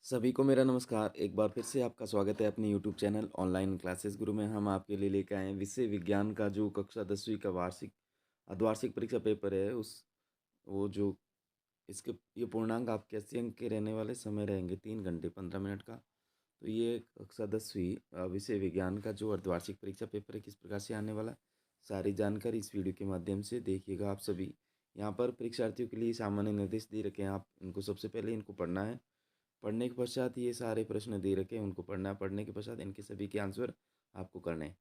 सभी को मेरा नमस्कार। एक बार फिर से आपका स्वागत है अपने यूट्यूब चैनल ऑनलाइन क्लासेस गुरु में। हम आपके लिए लेकर आए हैं विषय विज्ञान का जो कक्षा 10वीं का वार्षिक अर्धवार्षिक परीक्षा पेपर है उस वो जो इसके ये पूर्णांक आपके 80 अंक के रहने वाले, समय रहेंगे 3 घंटे 15 मिनट का। तो ये कक्षा 10वीं विषय विज्ञान का जो अर्धवार्षिक परीक्षा पेपर है किस प्रकार से आने वाला, सारी जानकारी इस वीडियो के माध्यम से देखिएगा आप सभी। यहाँ पर परीक्षार्थियों के लिए सामान्य निर्देश दे रखे हैं, आप इनको सबसे पहले इनको पढ़ना है। पढ़ने के पश्चात ये सारे प्रश्न दे रखे हैं, उनको पढ़ना है। पढ़ने के पश्चात इनके सभी के आंसर आपको करने हैं।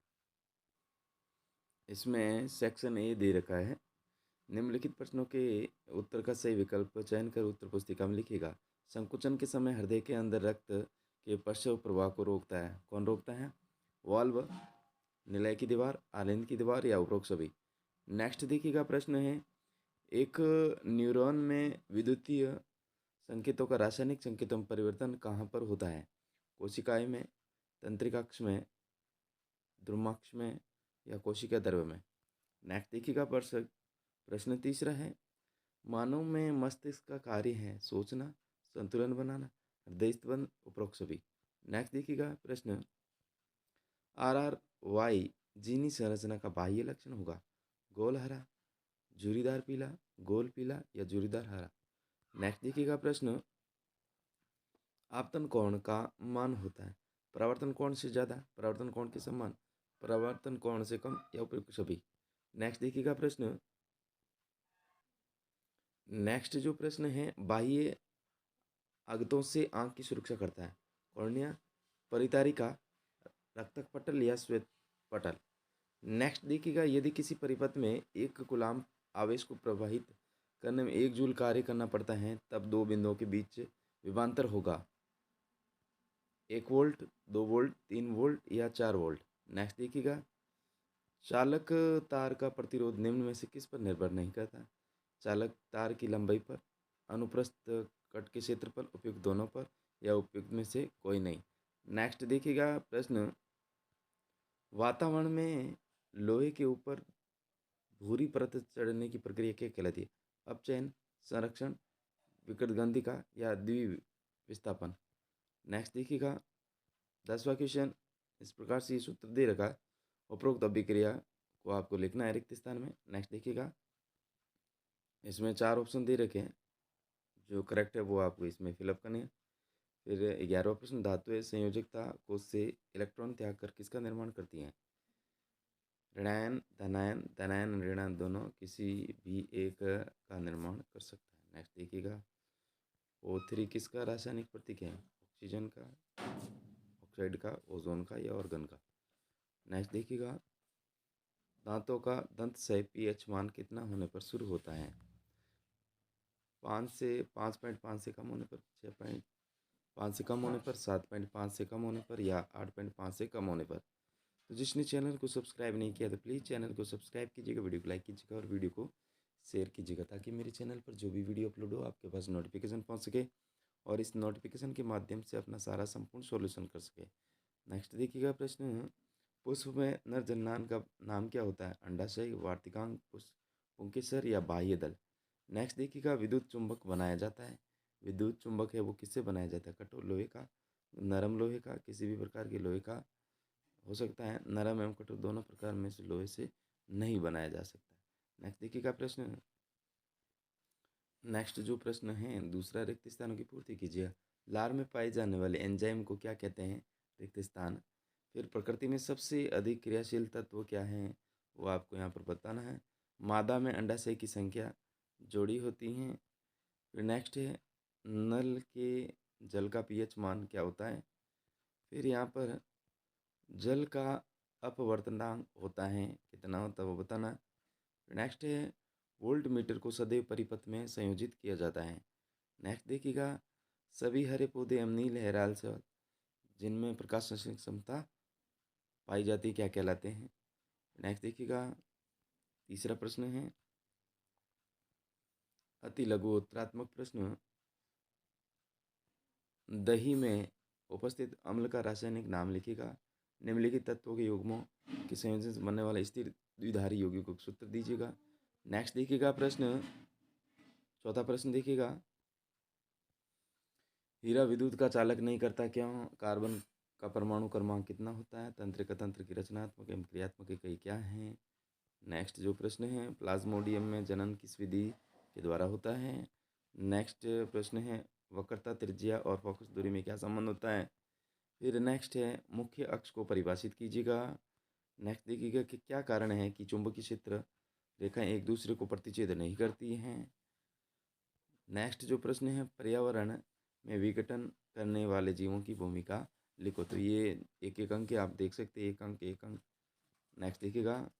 इसमें सेक्शन ए दे रखा है, निम्नलिखित प्रश्नों के उत्तर का सही विकल्प चयन कर उत्तर पुस्तिका में लिखिएगा। संकुचन के समय हृदय के अंदर रक्त के पश्च प्रवाह को रोकता है, कौन रोकता है? वाल्व, निलय की दीवार, आलिंद की दीवार या उपरोक्त सभी। नेक्स्ट देखिएगा, प्रश्न है एक न्यूरॉन में विद्युतीय संकेतों का रासायनिक संकेतों में परिवर्तन कहाँ पर होता है? कोशिकाएं में, तंत्रिकाक्ष में, ध्रुमाक्ष में या कोशिका द्रव्य में। नेक्स्ट देखिएगा, प्रश्न तीसरा है मानव में मस्तिष्क का कार्य है सोचना, संतुलन बनाना, हृदय स्पंदन, उपरोक्त सभी। नेक्स्ट देखिएगा, प्रश्न RRY जीनी संरचना का बाह्य लक्षण होगा, गोल हरा, झुर्रीदार पीला, गोल पीला या झुर्रीदार हरा। नेक्स्ट देखिएगा, प्रश्न आपतन कोण का मान होता है, परावर्तन कोण से ज़्यादा, परावर्तन कोण के समान, परावर्तन कोण से कम या उपयुक्त सभी। नेक्स्ट देखिएगा, नेक्स्ट जो प्रश्न है बाह्य आगतों से आंख की सुरक्षा करता है, कॉर्निया, परितारिका, रक्तक पटल या श्वेत पटल। नेक्स्ट देखिएगा, यदि किसी परिपथ में एक कूलाम्ब आवेश को प्रवाहित करने में 1 जूल कार्य करना पड़ता है तब दो बिंदुओं के बीच विभवांतर होगा, 1 वोल्ट, 2 वोल्ट, 3 वोल्ट या 4 वोल्ट। नेक्स्ट देखिएगा, चालक तार का प्रतिरोध निम्न में से किस पर निर्भर नहीं करता? चालक तार की लंबाई पर, अनुप्रस्थ कट के क्षेत्रफल, उपयुक्त दोनों पर या उपयुक्त में से कोई नहीं। नेक्स्ट देखिएगा, प्रश्न वातावरण में लोहे के ऊपर भूरी परत चढ़ने की प्रक्रिया क्या कहलाती है? अपचयन, संरक्षण, विकृतगंधिका या द्विविस्थापन। नेक्स्ट देखिएगा, 10वां क्वेश्चन इस प्रकार से ये सूत्र दे रखा है, उपरोक्त अभिक्रिया को आपको लिखना है रिक्त स्थान में। नेक्स्ट देखिएगा, इसमें 4 ऑप्शन दे रखे हैं, जो करेक्ट है वो आपको इसमें फिलअप करने हैं। फिर 11वां प्रश्न धातुएं संयोजकता कोष से इलेक्ट्रॉन त्याग कर किसका निर्माण करती हैं? ऋणायन, धनायन, धनायन ऋणायन दोनों किसी भी एक का निर्माण कर सकता है। नेक्स्ट देखिएगा, O3 किसका रासायनिक प्रतीक है? ऑक्सीजन का, ऑक्साइड का, ओजोन का या ऑर्गन का। नेक्स्ट देखिएगा, दांतों का दंत सही पीएच मान कितना होने पर शुरू होता है? 5.5 से कम होने पर, 6.5 से कम होने पर, 7.5 से कम होने पर या 8.5 से कम होने पर। तो जिसने चैनल को सब्सक्राइब नहीं किया तो प्लीज़ चैनल को सब्सक्राइब कीजिएगा, वीडियो को लाइक कीजिएगा और वीडियो को शेयर कीजिएगा ताकि मेरे चैनल पर जो भी वीडियो अपलोड हो आपके पास नोटिफिकेशन पहुंच सके और इस नोटिफिकेशन के माध्यम से अपना सारा संपूर्ण सॉल्यूशन कर सके। नेक्स्ट देखिएगा, प्रश्न पुष्प में नर जननांग का नाम क्या होता है? अंडाशय, वार्तिकांग, पुंकेसर या बाह्य दल। नेक्स्ट देखिएगा, विद्युत चुंबक बनाया जाता है, विद्युत चुंबक है वो किससे बनाया जाता है? कठोर लोहे का, नरम लोहे का, किसी भी प्रकार के लोहे का हो सकता है, नरम एवं कठोर दोनों प्रकार में से लोहे से नहीं बनाया जा सकता। नेक्स्ट देखिएगा, नेक्स्ट जो प्रश्न है दूसरा, रिक्त स्थानों की पूर्ति कीजिए। लार में पाए जाने वाले एंजाइम को क्या कहते हैं? रिक्त स्थान। फिर प्रकृति में सबसे अधिक क्रियाशील तत्व क्या हैं वो आपको यहाँ पर बताना है। मादा में अंडाशय की संख्या जोड़ी होती हैं। फिर नेक्स्ट है नल के जल का पीएच मान क्या होता है? फिर यहाँ पर जल का अपवर्तनांक होता है कितना होता है वो बताना। नेक्स्ट है वोल्ट मीटर को सदैव परिपथ में संयोजित किया जाता है। नेक्स्ट देखिएगा, सभी हरे पौधे अम्लीय हैराल से जिनमें प्रकाश संश्लेषण क्षमता पाई जाती है क्या कहलाते हैं? नेक्स्ट देखिएगा, तीसरा प्रश्न है अति लघु उत्तरात्मक प्रश्न, दही में उपस्थित अम्ल का रासायनिक नाम लिखिएगा। निम्नलिखित तत्वों के युग्मों के संयोजन से बनने वाला स्थिर द्विधारी यौगिक को सूत्र दीजिएगा। नेक्स्ट देखिएगा, चौथा प्रश्न देखिएगा, हीरा विद्युत का चालक नहीं करता क्यों? कार्बन का परमाणु क्रमांक कितना होता है? तंत्रिका तंत्र की रचनात्मक एवं क्रियात्मक इकाई क्या है? नेक्स्ट जो प्रश्न है, प्लाज्मोडियम में जनन किस विधि के द्वारा होता है? नेक्स्ट प्रश्न है, वक्रता त्रिज्या और फोकस दूरी में क्या संबंध होता है? फिर नेक्स्ट है, मुख्य अक्ष को परिभाषित कीजिएगा। नेक्स्ट देखिएगा कि क्या कारण है कि चुंबकीय क्षेत्र रेखाएं एक दूसरे को प्रतिच्छेद नहीं करती हैं। नेक्स्ट जो प्रश्न है, पर्यावरण में विघटन करने वाले जीवों की भूमिका लिखो। तो ये एक एक अंक है, आप देख सकते हैं, एक अंक एक अंक। नेक्स्ट देखिएगा,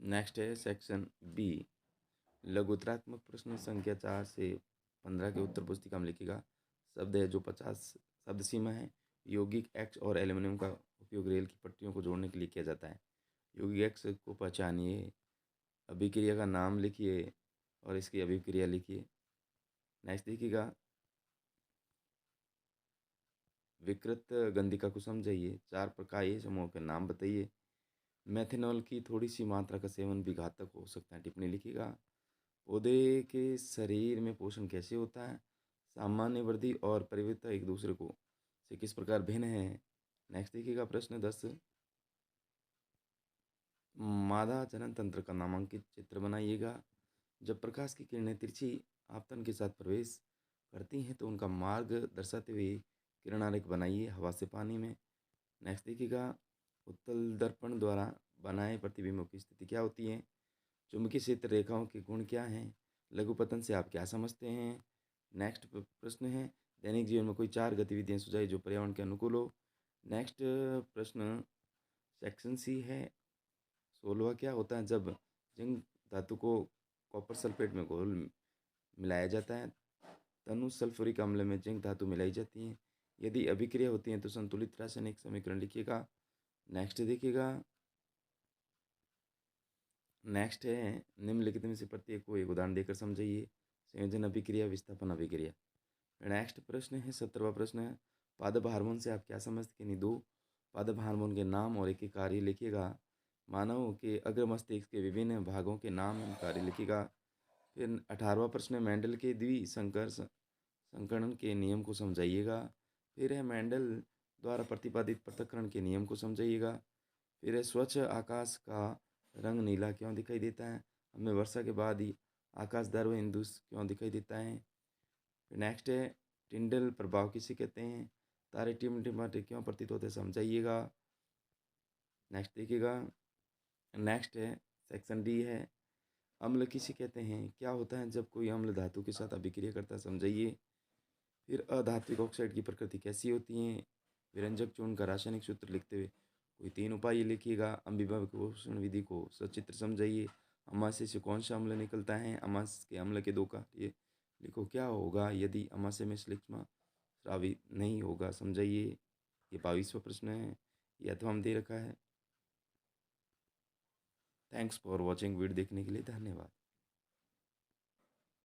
नेक्स्ट है सेक्शन बी, लघुत्तरात्मक प्रश्न संख्या 4 से 15 के उत्तर पुस्तिका में लिखिएगा। शब्द है जो 50 शब्द सीमा है। यौगिक एक्स और एल्यूमिनियम का उपयोग रेल की पटरियों को जोड़ने के लिए किया जाता है। यौगिक एक्स को पहचानिए, अभिक्रिया का नाम लिखिए और इसकी अभिक्रिया लिखिए। नेक्स्ट देखिएगा, विकृत गंधिका को समझाइए। 4 प्रकारीय समूहों के नाम बताइए। मेथनॉल की थोड़ी सी मात्रा का सेवन भी घातक हो सकता है, टिप्पणी लिखिएगा। पौधे के शरीर में पोषण कैसे होता है? सामान्य वृद्धि और परिपक्वता एक दूसरे को से किस प्रकार भिन्न है? नेक्स्ट देखिएगा, प्रश्न 10, मादा जनन तंत्र का नामांकित चित्र बनाइएगा। जब प्रकाश की किरणें तिरछी आपतन के साथ प्रवेश करती हैं तो उनका मार्ग दर्शाते हुए किरणारेख बनाइए हवा से पानी में। नेक्स्ट देखिएगा, उत्तल दर्पण द्वारा बनाए प्रतिबिंबों की स्थिति क्या होती है? चुंबकीय क्षेत्र रेखाओं के गुण क्या हैं? लघुपतन से आप क्या समझते हैं? नेक्स्ट प्रश्न है, दैनिक जीवन में कोई 4 गतिविधियां सुझाई जो पर्यावरण के अनुकूल हो। नेक्स्ट प्रश्न सेक्शन सी है, 16वां, क्या होता है जब जिंक धातु को कॉपर सल्फेट में घोल मिलाया जाता है? तनु सल्फ्यूरिक अम्ल में जिंक धातु मिलाई जाती है। यदि अभिक्रिया होती है तो संतुलित रासायनिक समीकरण लिखिएगा। नेक्स्ट देखिएगा, नेक्स्ट है, निम्नलिखित में से प्रत्येक को एक उदाहरण देकर समझाइए। संयोजन अभिक्रिया, विस्थापन अभिक्रिया। नेक्स्ट प्रश्न है, 17वां प्रश्न है, पादप हार्मोन से आप क्या समझते हैं? दो पादप हार्मोन के नाम और एक एक कार्य लिखिएगा। मानव के अग्र मस्तिष्क के विभिन्न भागों के नाम एवं कार्य लिखिएगा। फिर 18वां प्रश्न है, मेंडल के द्विसंकर संकरण के नियम को समझाइएगा। फिर है, मेंडल द्वारा प्रतिपादित पृथक्करण के नियम को समझाइएगा। फिर है, स्वच्छ आकाश का रंग नीला क्यों दिखाई देता है? हमें वर्षा के बाद ही आकाश ध्रुव इंदुस क्यों दिखाई देता है? फिर नेक्स्ट है, टिंडल प्रभाव किसे कहते हैं? तारे टिमटिमाते क्यों प्रतीत होते हैं, समझाइएगा। नेक्स्ट देखिएगा, नेक्स्ट है सेक्शन डी है, अम्ल किसे कहते हैं? क्या होता है जब कोई अम्ल धातु के साथ अभिक्रिया करता है, समझाइए। फिर अधात्विक ऑक्साइड की प्रकृति कैसी होती है? विरंजक चूर्ण का रासायनिक सूत्र लिखते हुए कोई 3 उपाय लिखिएगा। अम्लीय पोषण विधि को सचित्र समझाइए। अमाशय से कौन सा अम्ल निकलता है? अमाशय के अम्ल के 2 कार्य लिखो। क्या होगा यदि अमाशय में श्लेष्मा स्रावी नहीं होगा, समझाइए। ये 22वां प्रश्न है, ये अथवा हम दे रखा है। Thanks for watching. वीडियो देखने के लिए धन्यवाद।